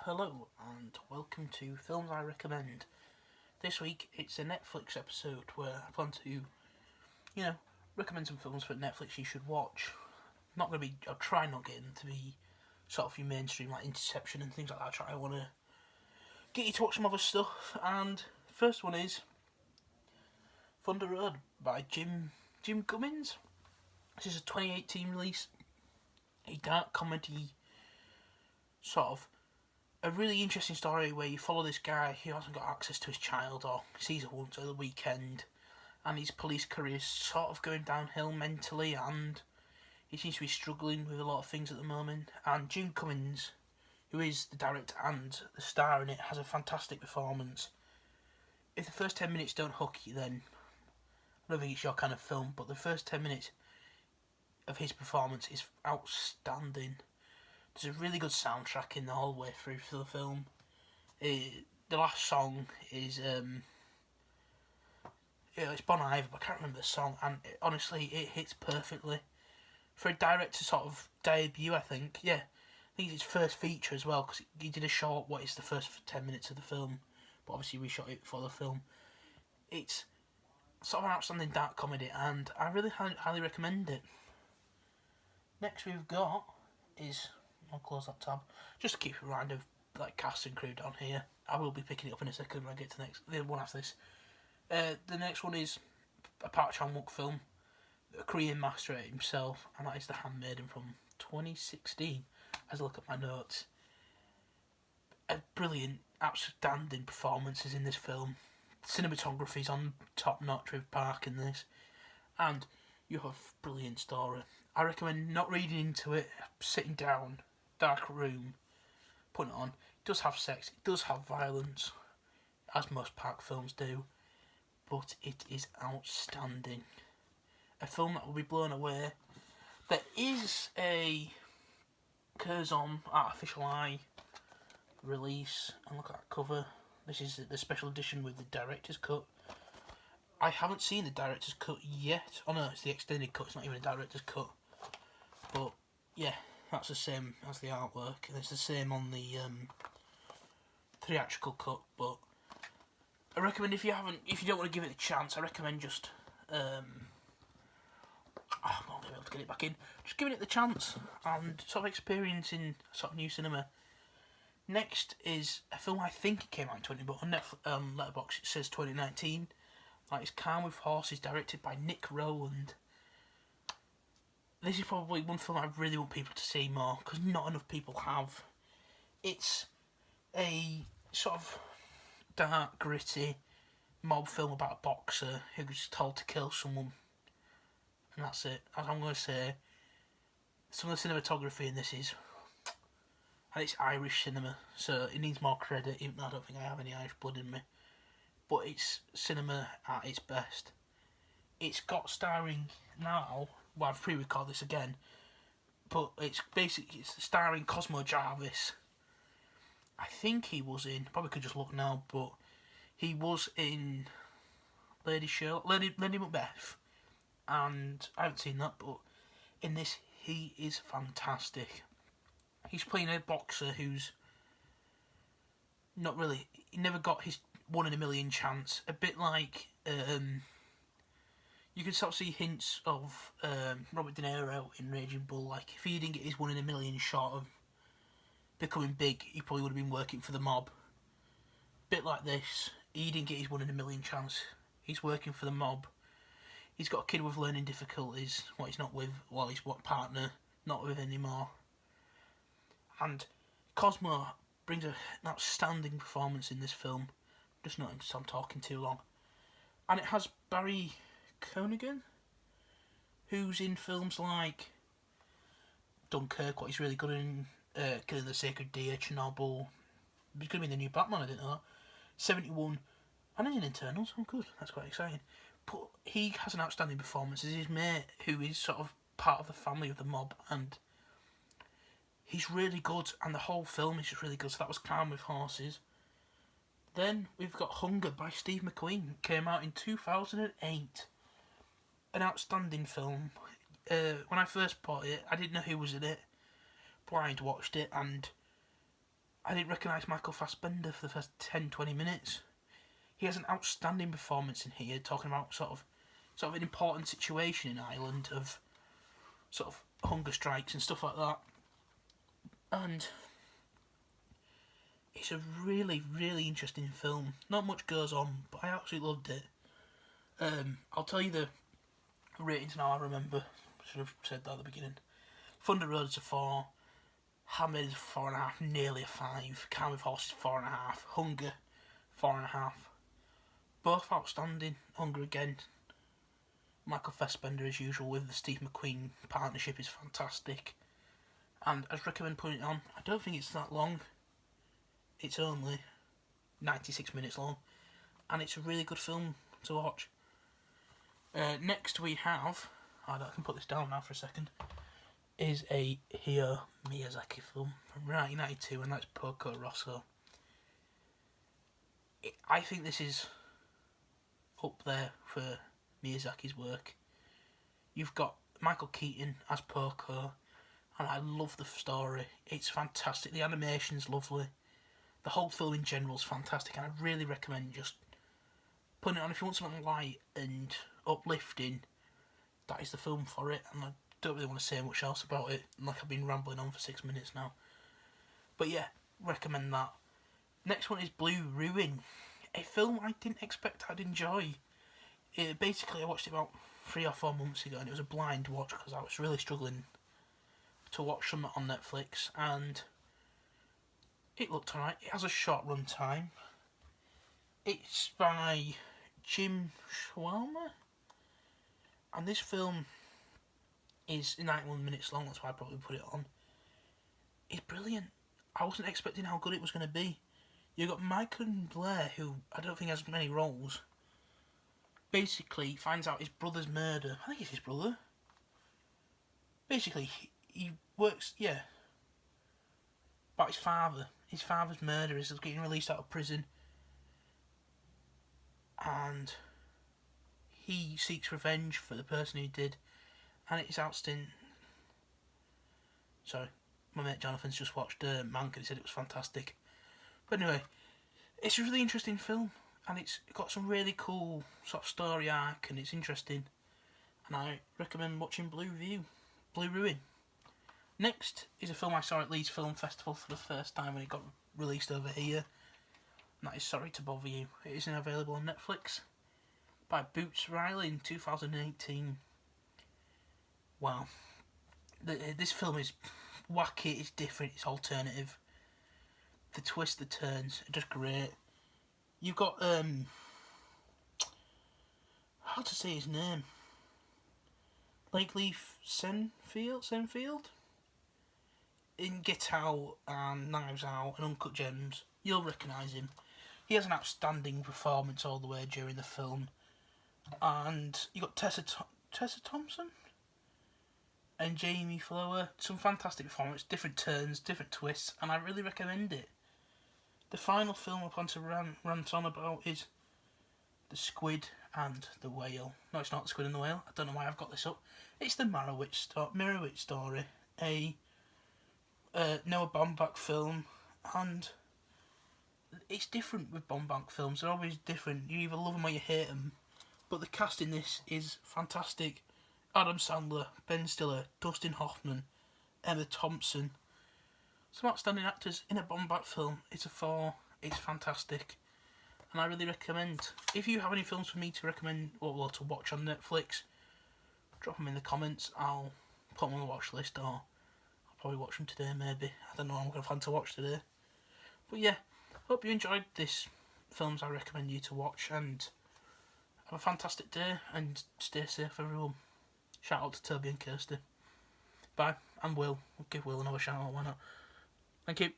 Hello and welcome to Films I Recommend. This week it's a Netflix episode where I plan to, recommend some films for Netflix you should watch. I'll try not getting them to be sort of your mainstream like Interception and things like that. I want to get you to watch some other stuff. And first one is Thunder Road by Jim Cummins. This is a 2018 release, a dark comedy sort of a really interesting story where you follow this guy who hasn't got access to his child or sees her once at the weekend, and his police career is sort of going downhill mentally, and he seems to be struggling with a lot of things at the moment. And Jim Cummins, who is the director and the star in it, has a fantastic performance. If the first 10 minutes don't hook you, then I don't think it's your kind of film, but the first 10 minutes of his performance is outstanding. There's a really good soundtrack in the whole way through for the film. The last song is it's Bon Iver, but I can't remember the song, and honestly it hits perfectly for a director's sort of debut. I think it's his first feature as well, because he did a short what is the first 10 minutes of the film, but obviously we shot it for the film. It's sort of an outstanding dark comedy, and I really highly recommend it. Next we've got is, I'll close that tab just to keep a reminder of like cast and crew down here. I will be picking it up in a second when I get to the one after this. The next one is a Park Chan-wook film, a Korean master himself, and that is The Handmaiden from 2016. As I look at my notes, a brilliant, outstanding performances in this film. Cinematography's on top notch with Park in this, and you have a brilliant story. I recommend not reading into it, sitting down, dark room, putting it on. It does have sex, it does have violence, as most Park films do, but it is outstanding. A film that will be blown away. There is a Curzon Artificial Eye release, and look at that cover. This is the special edition with the director's cut. I haven't seen the director's cut yet. Oh no, it's the extended cut, it's not even a director's cut. But yeah, that's the same as the artwork, and it's the same on the theatrical cut. But I recommend if you don't want to give it a chance, I recommend just I'm not able to get it back in. Just giving it the chance and sort of experiencing sort of new cinema. Next is a film I think it came out in 20, but on Letterbox it says 2019. That is Calm with Horses, directed by Nick Rowland. This is probably one film I really want people to see more, because not enough people have. It's a sort of dark, gritty mob film about a boxer who's told to kill someone, and that's it. As I'm going to say, some of the cinematography in this is, and it's Irish cinema, so it needs more credit, even though I don't think I have any Irish blood in me. But it's cinema at its best. It's got starring now, well, I've pre-recorded this again, but it's starring Cosmo Jarvis. I think he was in, probably could just look now, but he was in Lady Macbeth, and I haven't seen that, but in this he is fantastic. He's playing a boxer who's not really, he never got his 1 in a million chance, a bit like you can sort of see hints of Robert De Niro in Raging Bull. Like, if he didn't get his 1 in a million shot of becoming big, he probably would have been working for the mob. Bit like this, he didn't get his 1 in a million chance. He's working for the mob. He's got a kid with learning difficulties, what he's not with, well, his partner not with anymore. And Cosmo brings an outstanding performance in this film. Just not so I'm talking too long. And it has Barry Keoghan, who's in films like Dunkirk, what he's really good in, Killing the Sacred Deer, Chernobyl. He's going to be in the new Batman, I didn't know that. 71, and he's in Internals. Oh, good, that's quite exciting. But he has an outstanding performance as his mate, who is sort of part of the family of the mob, and he's really good, and the whole film is just really good. So that was Calm with Horses. Then we've got Hunger by Steve McQueen. Came out in 2008. An outstanding film. When I first bought it, I didn't know who was in it. Blind watched it, and I didn't recognise Michael Fassbender for the first 10-20 minutes. He has an outstanding performance in here, talking about sort of an important situation in Ireland of sort of hunger strikes and stuff like that. And it's a really, really interesting film. Not much goes on, but I absolutely loved it. I'll tell you the ratings now. I remember, should have said that at the beginning. Thunder Road is a 4. Handmaiden is a 4.5, nearly a 5. Calm with Horses 4.5. Hunger 4.5. Both outstanding. Hunger again. Michael Fassbender as usual with the Steve McQueen partnership is fantastic. And I'd recommend putting it on. I don't think it's that long. It's only 96 minutes long. And it's a really good film to watch. Next we have, I can put this down now for a second, is a Hayao Miyazaki film from 1992, and that's Poco Rosso. I think this is up there for Miyazaki's work. You've got Michael Keaton as Poco, and I love the story. It's fantastic. The animation's lovely. The whole film in general is fantastic, and I really recommend just putting it on if you want something light and uplifting. That is the film for it, and I don't really want to say much else about it, like I've been rambling on for 6 minutes now. But yeah, recommend that. Next one is Blue Ruin, a film I didn't expect I'd enjoy. Basically, I watched it about 3 or 4 months ago, and it was a blind watch because I was really struggling to watch something on Netflix, and it looked alright. It has a short run time. It's by Jim Schwalmer, and this film is 91 minutes long, that's why I probably put it on. It's brilliant. I wasn't expecting how good it was going to be. You've got Michael Blair, who I don't think has many roles. Basically, finds out his brother's murder. I think it's his brother. Basically, he works, about his father. His father's murder is getting released out of prison. And he seeks revenge for the person who did. And it's outstanding. Sorry, my mate Jonathan's just watched Mank and he said it was fantastic. But anyway, it's a really interesting film, and it's got some really cool sort of story arc, and it's interesting. And I recommend watching Blue Ruin. Next is a film I saw at Leeds Film Festival for the first time when it got released over here. And that is Sorry to Bother You. It isn't available on Netflix. By Boots Riley in 2018. Wow. This film is wacky, it's different, it's alternative. The twists, the turns are just great. You've got, how to say his name? Lakeleaf Senfield? In Get Out and Knives Out and Uncut Gems. You'll recognise him. He has an outstanding performance all the way during the film. And you got Tessa Thompson and Jamie Flower. Some fantastic performance, different turns, different twists, and I really recommend it. The final film I want to rant on about is The Squid and the Whale. No, it's not The Squid and the Whale. I don't know why I've got this up. It's the Mirowitz story. A Noah Baumbach film, and it's different with Baumbach films. They're always different. You either love them or you hate them. But the cast in this is fantastic. Adam Sandler, Ben Stiller, Dustin Hoffman, Emma Thompson. Some outstanding actors in a Baumbach film. It's a 4. It's fantastic. And I really recommend. If you have any films for me to recommend or to watch on Netflix, drop them in the comments. I'll put them on the watch list, or I'll probably watch them today maybe. I don't know what I'm going to plan to watch today. But yeah, hope you enjoyed this films I recommend you to watch, and have a fantastic day and stay safe everyone. Shout out to Toby and Kirsty. Bye, and Will. We'll give Will another shout out, why not? Thank you.